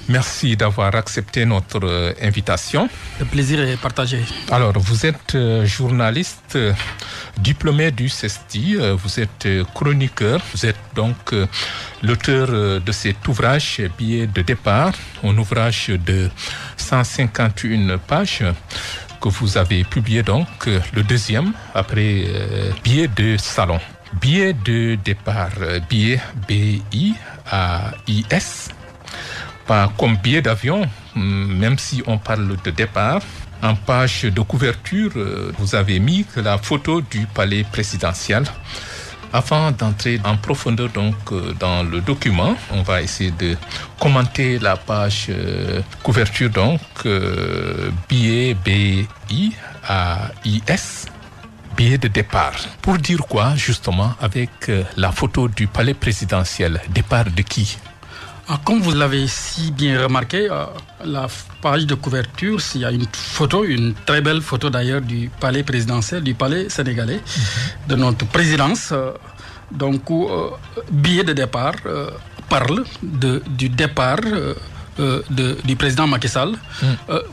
Merci d'avoir accepté notre invitation. Le plaisir est partagé. Alors, vous êtes journaliste diplômé du CESTI, vous êtes chroniqueur, vous êtes donc l'auteur de cet ouvrage Billet de départ, un ouvrage de 151 pages que vous avez publié donc le deuxième après Billet de salon. Billet de départ, billet B-I-A-I-S, pas comme billet d'avion, même si on parle de départ. En page de couverture, vous avez mis la photo du palais présidentiel. Avant d'entrer en profondeur donc dans le document, on va essayer de commenter la page couverture donc billet B-I-A-I-S. Billet de départ. Pour dire quoi, justement, avec la photo du palais présidentiel? Départ de qui? Comme vous l'avez si bien remarqué, la page de couverture, il y a une photo, une très belle photo d'ailleurs du palais présidentiel, du palais sénégalais, de notre présidence. Donc, billet de départ parle du départ du président Macky Sall,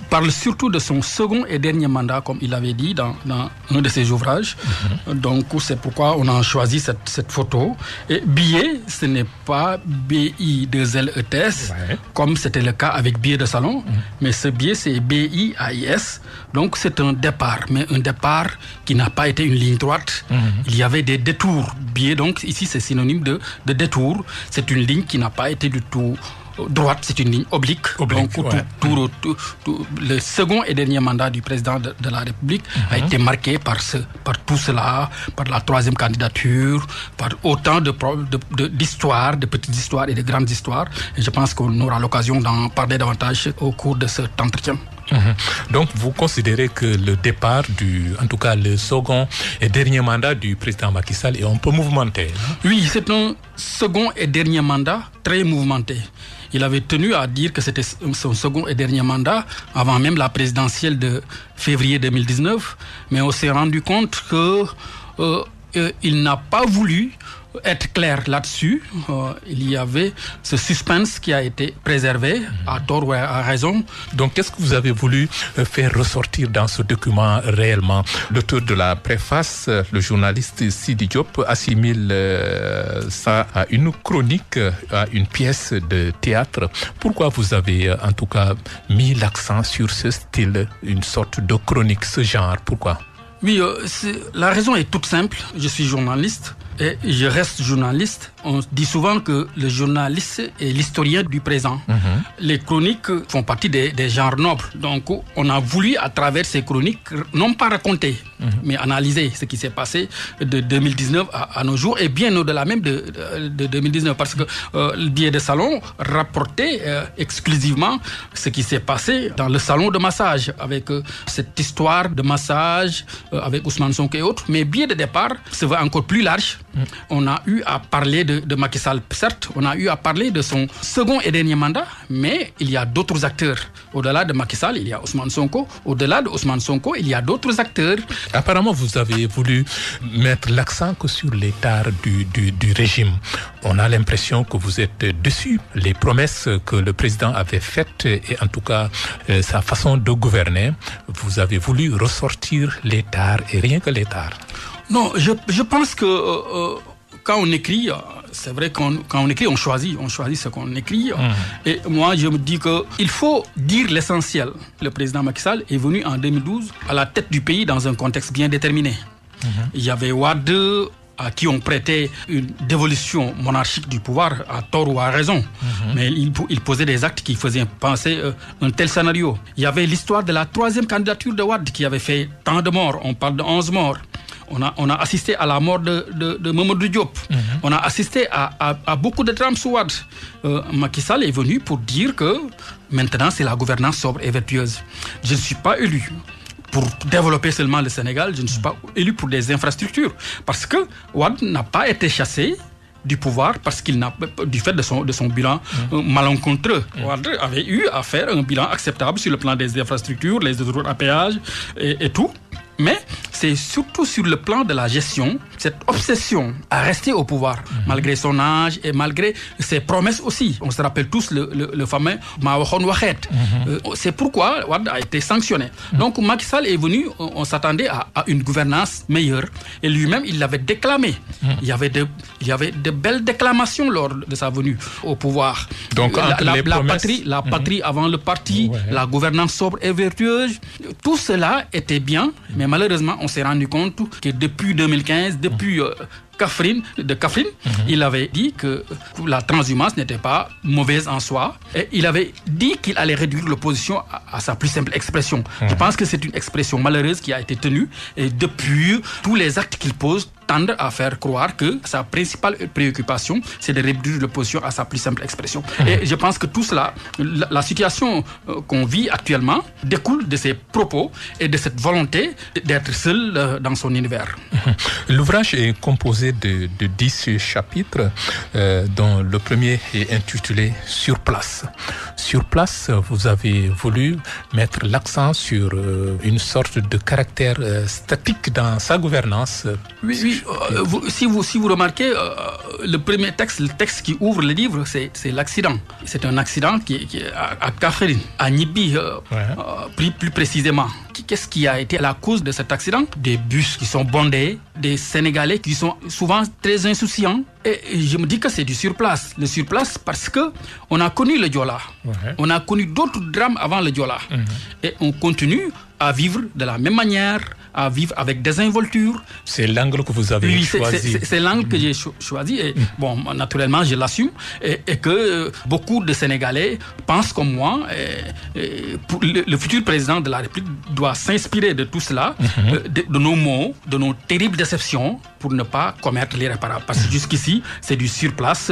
parle surtout de son second et dernier mandat, comme il avait dit dans un de ses ouvrages. Donc, c'est pourquoi on a choisi cette photo. Et billet, ce n'est pas B-I-2-L-E-T-S, comme c'était le cas avec billet de salon, mais ce billet, c'est B-I-A-I-S. Donc, c'est un départ, mais un départ qui n'a pas été une ligne droite. Il y avait des détours. Billet, donc, ici, c'est synonyme de détour. C'est une ligne qui n'a pas été du tout droite, c'est une ligne oblique. Donc, le second et dernier mandat du président de la République a été marqué par tout cela, par la troisième candidature, par autant d'histoires, de petites histoires et de grandes histoires. Et je pense qu'on aura l'occasion d'en parler davantage au cours de cet entretien. Donc, vous considérez que le départ en tout cas le second et dernier mandat du président Macky Sall est un peu mouvementé, non? Oui, c'est un second et dernier mandat très mouvementé. Il avait tenu à dire que c'était son second et dernier mandat avant même la présidentielle de février 2019, mais on s'est rendu compte qu'il n'a pas voulu être clair là-dessus. Il y avait ce suspense qui a été préservé, à tort ou à raison. Donc, qu'est-ce que vous avez voulu faire ressortir dans ce document réellement? L'auteur de la préface, le journaliste Sidi Diop, assimile ça à une chronique, à une pièce de théâtre. Pourquoi vous avez en tout cas mis l'accent sur ce style, une sorte de chronique, ce genre? Pourquoi? Oui, la raison est toute simple. Je suis journaliste et je reste journaliste. On dit souvent que le journaliste est l'historien du présent. Les chroniques font partie des genres nobles. Donc, on a voulu, à travers ces chroniques, non pas raconter, mais analyser ce qui s'est passé de 2019 à nos jours, et bien au-delà même de 2019. Parce que le billet de salon rapportait exclusivement ce qui s'est passé dans le salon de massage, avec cette histoire de massage avec Ousmane Sonko et autres. Mais billet de départ se veut encore plus large. On a eu à parler de Macky Sall, certes, on a eu à parler de son second et dernier mandat, mais il y a d'autres acteurs. Au-delà de Macky Sall, il y a Ousmane Sonko. Au-delà de Ousmane Sonko, il y a d'autres acteurs. Apparemment, vous avez voulu mettre l'accent que sur l'état du régime. On a l'impression que vous êtes dessus. Les promesses que le président avait faites et en tout cas sa façon de gouverner, vous avez voulu ressortir l'état et rien que l'état. Non, je pense que quand on écrit, c'est vrai quand on écrit, on choisit ce qu'on écrit. Et moi, je me dis qu'il faut dire l'essentiel. Le président Macky Sall est venu en 2012 à la tête du pays dans un contexte bien déterminé. Il y avait Wade, à qui on prêtait une dévolution monarchique du pouvoir, à tort ou à raison. Mais il posait des actes qui faisaient penser un tel scénario. Il y avait l'histoire de la troisième candidature de Wade qui avait fait tant de morts. On parle de 11 morts. On a assisté à la mort de Mamadou Diop. On a assisté à beaucoup de drames sous Wade. Macky Sall est venu pour dire que maintenant c'est la gouvernance sobre et vertueuse. Je ne suis pas élu pour développer seulement le Sénégal, je ne suis pas élu pour des infrastructures. Parce que Wade n'a pas été chassé du pouvoir parce qu'il n'a, du fait de son bilan malencontreux. Wade avait eu à faire un bilan acceptable sur le plan des infrastructures, les autoroutes à péage et tout. Mais c'est surtout sur le plan de la gestion, cette obsession à rester au pouvoir, malgré son âge et malgré ses promesses aussi. On se rappelle tous le fameux Ma waxoon waxeet. C'est pourquoi Wade a été sanctionné. Donc Macky Sall est venu, on s'attendait à une gouvernance meilleure. Et lui-même, il l'avait déclamé. Il y avait de belles déclamations lors de sa venue au pouvoir. Donc, la patrie avant le parti, la gouvernance sobre et vertueuse, tout cela était bien, mais malheureusement, on s'est rendu compte que depuis 2015, depuis Kaffrine, il avait dit que la transhumance n'était pas mauvaise en soi. Et il avait dit qu'il allait réduire l'opposition à sa plus simple expression. Je pense que c'est une expression malheureuse qui a été tenue. Et depuis, tous les actes qu'il pose tendent à faire croire que sa principale préoccupation, c'est de réduire l'opposition à sa plus simple expression. Et je pense que tout cela, la situation qu'on vit actuellement, découle de ses propos et de cette volonté d'être seul dans son univers. L'ouvrage est composé de 10 chapitres, dont le premier est intitulé « Sur place ». Sur place, vous avez voulu mettre l'accent sur une sorte de caractère statique dans sa gouvernance. Oui. Si vous remarquez, le premier texte, le texte qui ouvre le livre, c'est l'accident. C'est un accident qui est à Kaffrine, à Nibi, plus précisément. Qu'est-ce qui a été la cause de cet accident? Des bus qui sont bondés, des Sénégalais qui sont souvent très insouciants. Et je me dis que c'est du surplace. Le surplace parce que on a connu le Diola. On a connu d'autres drames avant le Diola. Et on continue à vivre de la même manière, à vivre avec désinvolture. C'est l'angle que vous avez choisi. C'est l'angle que j'ai choisi. Et bon, naturellement, je l'assume. Et que beaucoup de Sénégalais pensent comme moi. Le futur président de la République doit s'inspirer de tout cela, de nos mots, de nos terribles déceptions, pour ne pas commettre l'irréparable. Parce que jusqu'ici, c'est du surplace,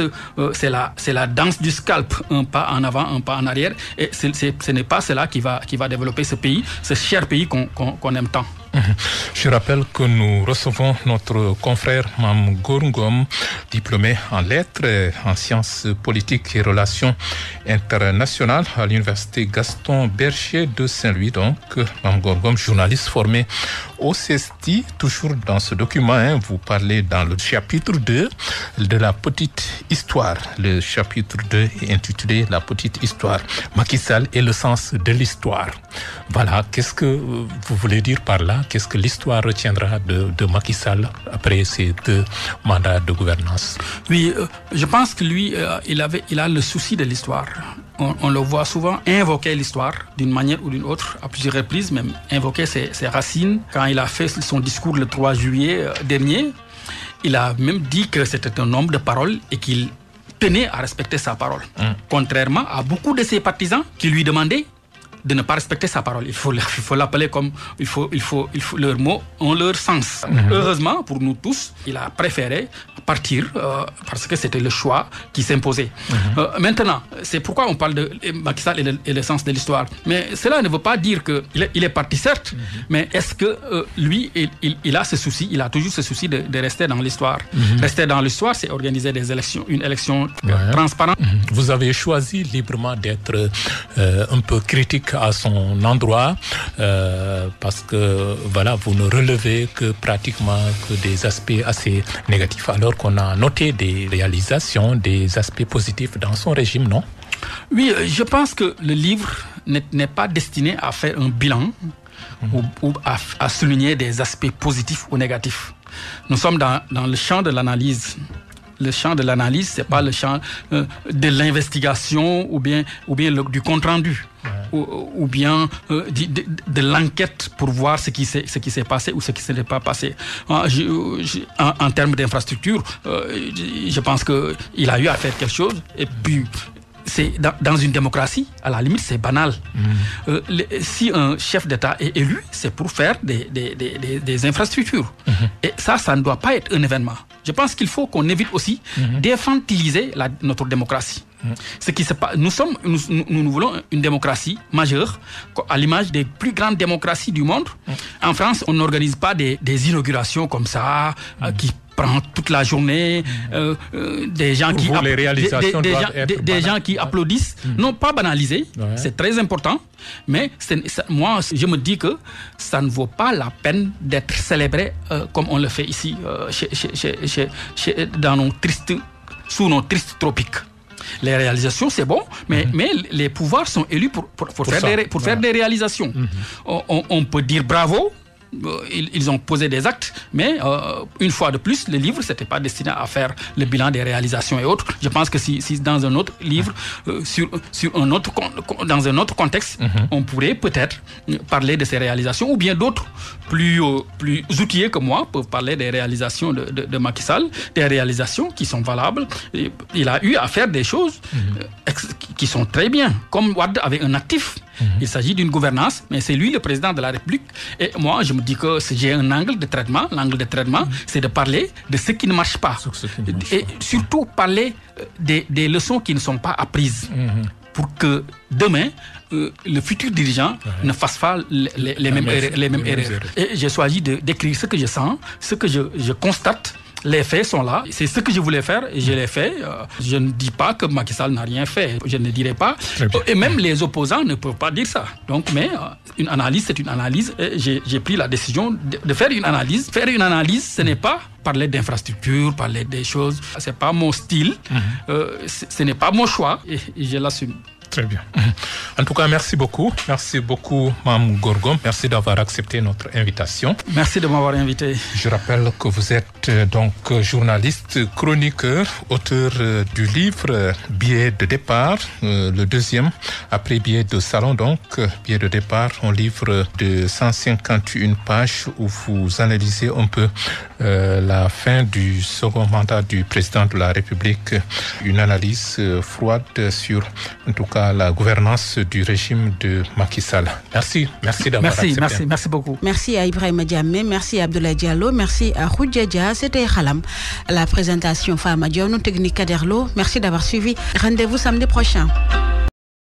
c'est la danse du scalp, un pas en avant, un pas en arrière. Et ce n'est pas cela qui va développer ce pays, ce cher pays qu'on aime tant. Je rappelle que nous recevons notre confrère Mame Gor Ngom, diplômé en lettres, en sciences politiques et relations internationales à l'université Gaston Berger de Saint-Louis. Donc, Mame Gor Ngom, journaliste formé au CESTI. Toujours dans ce document, vous parlez dans le chapitre 2 de la petite histoire. Le chapitre 2 est intitulé La petite histoire. Macky Sall et le sens de l'histoire. Voilà, qu'est-ce que vous voulez dire par là? Qu'est-ce que l'histoire retiendra de Macky Sall après ces 2 mandats de gouvernance? Oui, je pense que lui, il a le souci de l'histoire. On le voit souvent invoquer l'histoire d'une manière ou d'une autre, à plusieurs reprises, même invoquer ses racines. Quand il a fait son discours le 3 juillet dernier, il a même dit que c'était un homme de parole et qu'il tenait à respecter sa parole. Contrairement à beaucoup de ses partisans qui lui demandaient de ne pas respecter sa parole. Il faut l'appeler comme leurs mots ont leur sens. Heureusement pour nous tous, il a préféré partir parce que c'était le choix qui s'imposait. Maintenant, c'est pourquoi on parle de Macky Sall et le sens de l'histoire. Mais cela ne veut pas dire qu'il est parti, certes, mais est-ce que lui, il a ce souci, il a toujours ce souci de rester dans l'histoire. Rester dans l'histoire, c'est organiser des élections, une élection transparente. Vous avez choisi librement d'être un peu critique à son endroit parce que voilà, vous ne relevez que pratiquement que des aspects assez négatifs, alors qu'on a noté des réalisations, des aspects positifs dans son régime, non? Oui, je pense que le livre n'est pas destiné à faire un bilan ou à souligner des aspects positifs ou négatifs. Nous sommes dans le champ de l'analyse. Le champ de l'analyse, c'est pas le champ de l'investigation ou bien du compte-rendu. Ou bien de l'enquête pour voir ce qui s'est passé ou ce qui ne s'est pas passé. En termes d'infrastructure, je pense qu'il a eu à faire quelque chose. Et puis, c'est dans une démocratie, à la limite, c'est banal. Si un chef d'État est élu, c'est pour faire des infrastructures. Et ça ne doit pas être un événement. Je pense qu'il faut qu'on évite aussi d'infantiliser notre démocratie. Ce qui se passe, nous voulons une démocratie majeure, à l'image des plus grandes démocraties du monde. En France, on n'organise pas des inaugurations comme ça, qui prend toute la journée, des gens qui applaudissent. Non, pas banalisé, c'est très important, mais moi je me dis que ça ne vaut pas la peine d'être célébré comme on le fait ici sous nos tristes tropiques. Les réalisations, c'est bon, mais les pouvoirs sont élus pour faire des réalisations. On peut dire bravo. Ils ont posé des actes, mais une fois de plus, le livre, c'était pas destiné à faire le bilan des réalisations et autres. Je pense que si dans un autre livre, dans un autre contexte, on pourrait peut-être parler de ces réalisations, ou bien d'autres plus outillés que moi peuvent parler des réalisations de Macky Sall, des réalisations qui sont valables. Il a eu à faire des choses qui sont très bien, comme Wade avait un actif. Il s'agit d'une gouvernance, mais c'est lui le président de la République. Et moi, je me dis que j'ai un angle de traitement. L'angle de traitement, c'est de parler de ce qui ne marche pas. Et surtout parler des leçons qui ne sont pas apprises. Pour que demain, le futur dirigeant ne fasse pas les mêmes erreurs. Et j'ai choisi d'écrire ce que je sens, ce que je constate. Les faits sont là. C'est ce que je voulais faire et je l'ai fait. Je ne dis pas que Macky Sall n'a rien fait. Je ne dirai pas. Et même les opposants ne peuvent pas dire ça. Donc, mais une analyse, c'est une analyse. Et j'ai pris la décision de faire une analyse. Faire une analyse, ce n'est pas parler d'infrastructures, parler des choses. C'est pas mon style. Ce n'est pas mon choix et je l'assume. Très bien. En tout cas, merci beaucoup. Merci beaucoup, Mme Gorgom. Merci d'avoir accepté notre invitation. Merci de m'avoir invité. Je rappelle que vous êtes donc journaliste, chroniqueur, auteur du livre Billet de départ, le deuxième, après Billet de salon, donc Billet de départ, un livre de 151 pages où vous analysez un peu la fin du second mandat du président de la République, une analyse froide sur, en tout cas, la gouvernance du régime de Macky Sall. Merci d'avoir accepté. Merci beaucoup. Merci à Ibrahima Diamé, merci à Abdoulaye Diallo, merci à Khoudia Dia, c'était Khalam. La présentation Fama Dion, technique Kaderlo. Merci d'avoir suivi. Rendez-vous samedi prochain.